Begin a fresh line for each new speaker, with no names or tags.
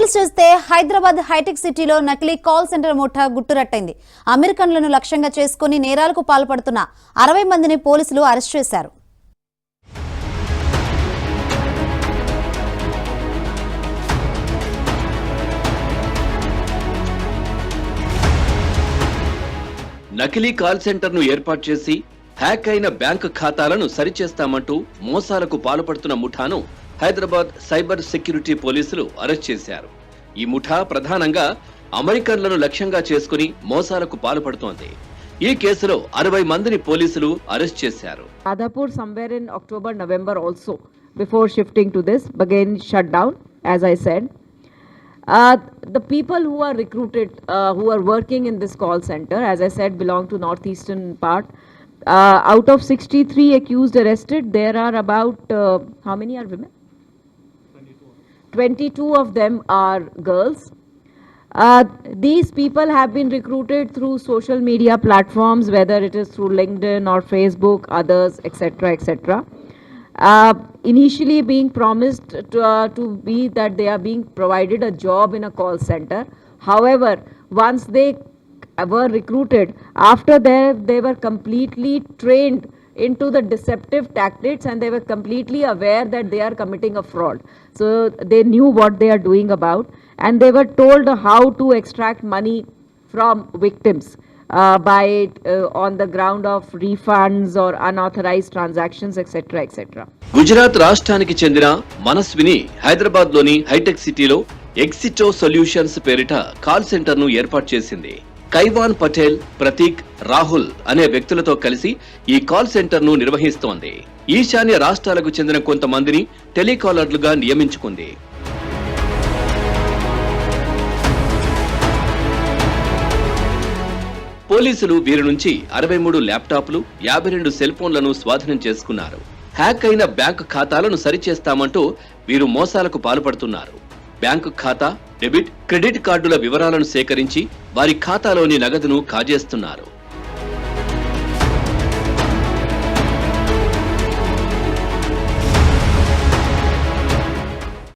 Details చూస్తే Hyderabad hitech సిటీలో నకిలీ కాల్ సెంటర్ ముఠా గుట్టురట్టైంది. అమెరికన్లను లక్ష్యంగా చేసుకుని నేరాలకు పాల్పడుతున్న 60 మందిని పోలీసులు అరెస్ట్ చేశారు.
నకిలీ కాల్ సెంటర్ ను ఏర్పాటు చేసి హ్యాక్ అయిన బ్యాంకు ఖాతాలను సరిచేస్తామంటూ మోసాలకు పాల్పడుతున్న ముఠాను హైదరాబాద్ సైబర్ సెక్యూరిటీ పోలీసులు అరెస్ట్ చేశారు. ఈ ముఠా ప్రధానంగా అమెరికన్లను లక్ష్యంగా చేసుకుని మోసాలకు పాల్పడుతోంది. ఈ కేసులో 60 మందిని పోలీసులు అరెస్ట్ చేశారు.
Adapur somewhere in October, November also, before shifting to this, again shut down, as I said. The people who are recruited, who are working in this call center, as I said, belong to northeastern part. Out of 63 accused arrested, there are about, how many are women? 22 of them are girls. These people have been recruited through social media platforms, whether it is through LinkedIn or Facebook, others, etc., etc. Initially being promised to be that they are being provided a job in a call center. However, once they were recruited, after they were completely trained into the deceptive tactics and they were completely aware that they are committing a fraud. So they knew what they are doing about and they were told how to extract money from victims by on the ground of refunds or unauthorized transactions, etc., etc.
Gujarat రాష్ట్రానికి చెందిన మనస్విని హైదరాబాద్ లోని hitech సిటీలో ex situ solutions పేరిట call centre ను ఏర్పాటు చేసింది. కైవాన్ పటేల్, ప్రతీక్, రాహుల్ అనే వ్యక్తులతో కలిసి ఈ కాల్ సెంటర్ ను నిర్వహిస్తోంది. ఈశాన్య రాష్ట్రాలకు చెందిన కొంతమందిని టెలికాలర్లుగా నియమించుకుంది. పోలీసులు వీరి నుంచి 63 ల్యాప్టాప్లు, 52 సెల్ ఫోన్లను స్వాధీనం చేసుకున్నారు. హ్యాక్ అయిన బ్యాంకు ఖాతాలను సరిచేస్తామంటూ వీరు మోసాలకు పాల్పడుతున్నారు. బ్యాంకు ఖాతా, డెబిట్, క్రెడిట్ కార్డుల వివరాలను సేకరించి వారి ఖాతాలోని నగదును కాజేస్తున్నారు.